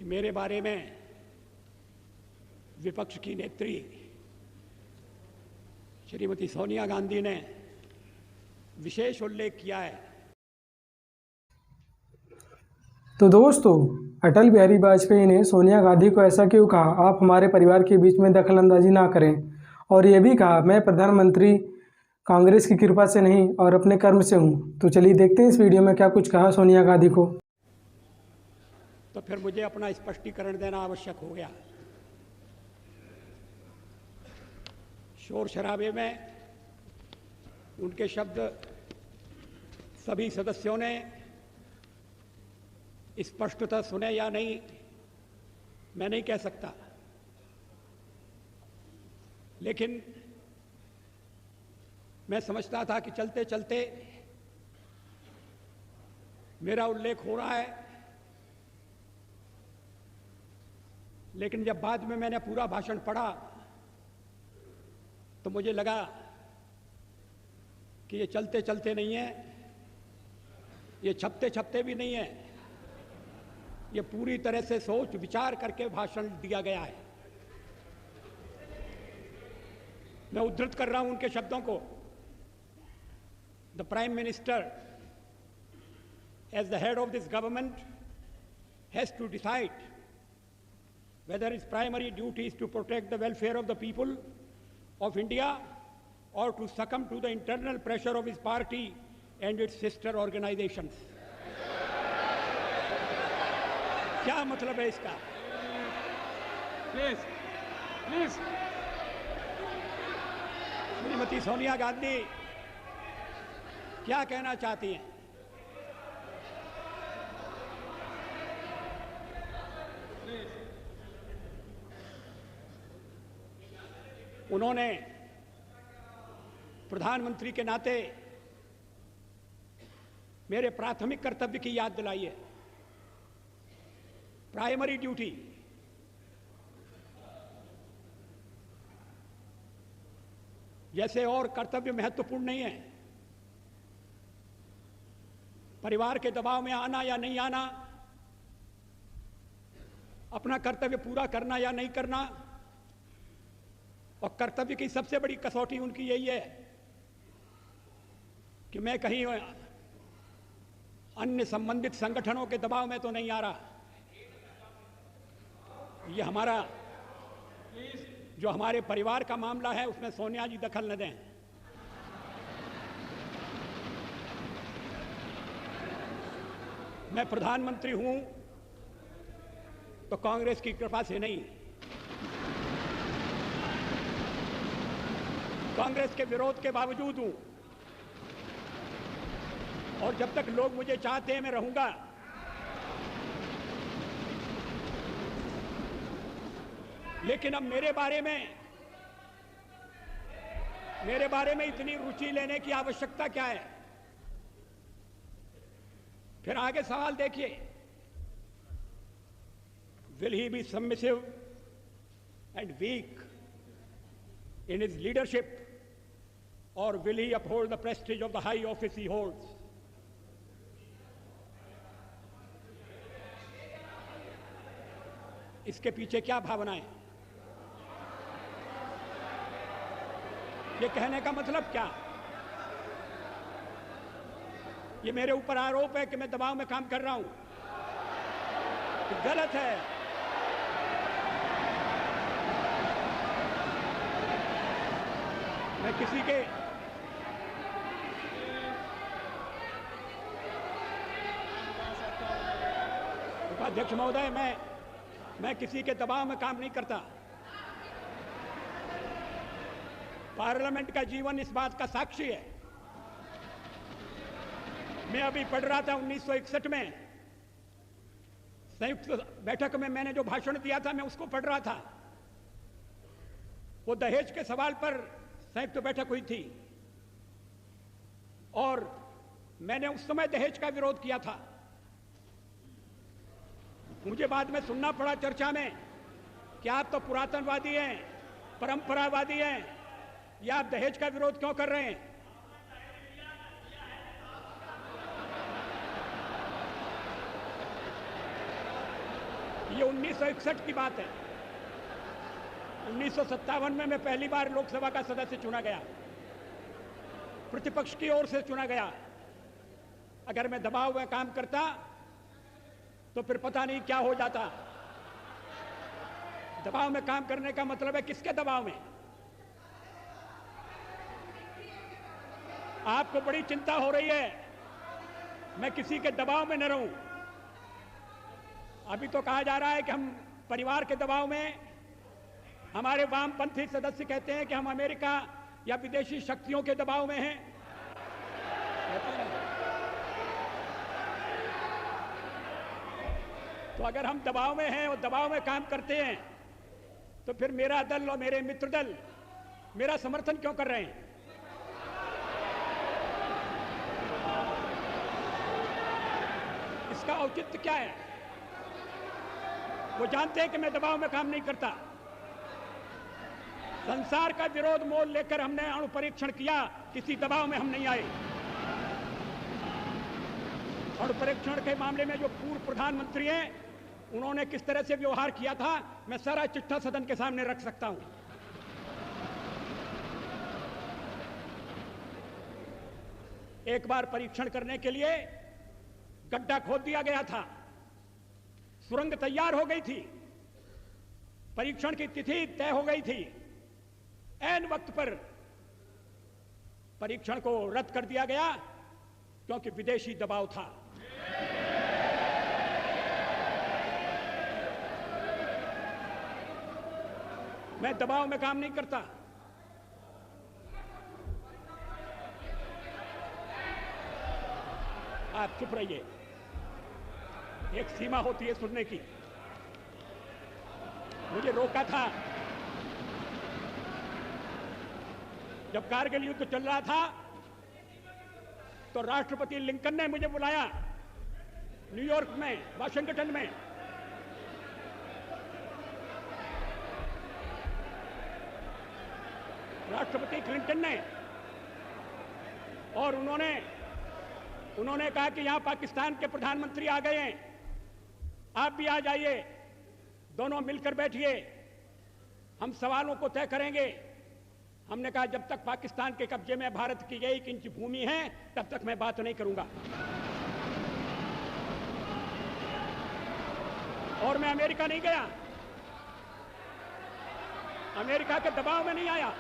कि मेरे बारे में विपक्ष की नेत्री श्रीमती सोनिया गांधी ने विशेष उल्लेख किया है। तो दोस्तों, अटल बिहारी वाजपेयी ने सोनिया गांधी को ऐसा क्यों कहा, आप हमारे परिवार के बीच में दखलंदाजी ना करें, और ये भी कहा मैं प्रधानमंत्री कांग्रेस की कृपा से नहीं और अपने कर्म से हूँ। तो चलिए देखते हैं इस वीडियो में क्या कुछ कहा सोनिया गांधी को। तो फिर मुझे अपना स्पष्टीकरण देना आवश्यक हो गया। शोर शराबे में उनके शब्द सभी सदस्यों ने स्पष्टतः सुने या नहीं, मैं नहीं कह सकता, लेकिन मैं समझता था कि चलते चलते मेरा उल्लेख हो रहा है, लेकिन जब बाद में मैंने पूरा भाषण पढ़ा तो मुझे लगा कि ये चलते चलते नहीं है, ये छपते छपते भी नहीं है, ये पूरी तरह से सोच विचार करके भाषण दिया गया है। मैं उद्धृत कर रहा हूं उनके शब्दों को। The prime minister as the head of this government has to decide whether its primary duty is to protect the welfare of the people of India or to succumb to the internal pressure of his party and its sister organizations. क्या मतलब है इसका? Please Shrimati Sonia Gandhi क्या कहना चाहती हैं? उन्होंने प्रधानमंत्री के नाते मेरे प्राथमिक कर्तव्य की याद दिलाई है। प्राइमरी ड्यूटी, जैसे और कर्तव्य महत्वपूर्ण नहीं है, परिवार के दबाव में आना या नहीं आना, अपना कर्तव्य पूरा करना या नहीं करना, और कर्तव्य की सबसे बड़ी कसौटी उनकी यही है कि मैं कहीं अन्य संबंधित संगठनों के दबाव में तो नहीं आ रहा। ये हमारा जो हमारे परिवार का मामला है उसमें सोनिया जी दखल न दें। मैं प्रधानमंत्री हूं तो कांग्रेस की कृपा से नहीं, कांग्रेस के विरोध के बावजूद हूं, और जब तक लोग मुझे चाहते हैं मैं रहूंगा। लेकिन अब मेरे बारे में इतनी रुचि लेने की आवश्यकता क्या है? फिर आगे सवाल देखिए, will he be submissive and weak in his leadership, or will he uphold the prestige of the high office he holds? इसके पीछे क्या भावना है? ये कहने का मतलब क्या? ये मेरे ऊपर आरोप है कि मैं दबाव में काम कर रहा हूं, गलत है। मैं किसी के उपाध्यक्ष महोदय, मैं किसी के दबाव में काम नहीं करता। पार्लियामेंट का जीवन इस बात का साक्षी है। मैं अभी पढ़ रहा था 1961 में संयुक्त बैठक में मैंने जो भाषण दिया था, मैं उसको पढ़ रहा था। वो दहेज के सवाल पर संयुक्त बैठक हुई थी और मैंने उस समय दहेज का विरोध किया था। मुझे बाद में सुनना पड़ा चर्चा में कि आप तो पुरातनवादी हैं, परंपरावादी हैं, या आप दहेज का विरोध क्यों कर रहे हैं? ये 1961 की बात है। 1957 में मैं पहली बार लोकसभा का सदस्य चुना गया, प्रतिपक्ष की ओर से चुना गया। अगर मैं दबाव में काम करता तो फिर पता नहीं क्या हो जाता। दबाव में काम करने का मतलब है किसके दबाव में? आपको बड़ी चिंता हो रही है मैं किसी के दबाव में न रहूं। अभी तो कहा जा रहा है कि हम परिवार के दबाव में, हमारे वामपंथी सदस्य कहते हैं कि हम अमेरिका या विदेशी शक्तियों के दबाव में हैं। तो अगर हम दबाव में हैं और दबाव में काम करते हैं तो फिर मेरा दल और मेरे मित्र दल मेरा समर्थन क्यों कर रहे हैं? इसका औचित्य क्या है? वो जानते हैं कि मैं दबाव में काम नहीं करता। संसार का विरोध मोल लेकर हमने अणु परीक्षण किया, किसी दबाव में हम नहीं आए। अणु परीक्षण के मामले में जो पूर्व प्रधानमंत्री हैं उन्होंने किस तरह से व्यवहार किया था मैं सारा चिट्ठा सदन के सामने रख सकता हूं। एक बार परीक्षण करने के लिए गड्ढा खोद दिया गया था, सुरंग तैयार हो गई थी, परीक्षण की तिथि तय हो गई थी। ऐन वक्त पर परीक्षण को रद्द कर दिया गया क्योंकि विदेशी दबाव था। मैं दबाव में काम नहीं करता। आप चुप रहिए, एक सीमा होती है सुनने की। मुझे रोका था जब कारगिल युद्ध चल रहा था, तो राष्ट्रपति लिंकन ने मुझे बुलाया न्यूयॉर्क में, वाशिंगटन में। राष्ट्रपति क्लिंटन ने, और उन्होंने कहा कि यहां पाकिस्तान के प्रधानमंत्री आ गए हैं, आप भी आ जाइए, दोनों मिलकर बैठिए, हम सवालों को तय करेंगे। हमने कहा जब तक पाकिस्तान के कब्जे में भारत की 1 इंच भूमि है तब तक मैं बात नहीं करूंगा। और मैं अमेरिका नहीं गया, अमेरिका के दबाव में नहीं आया।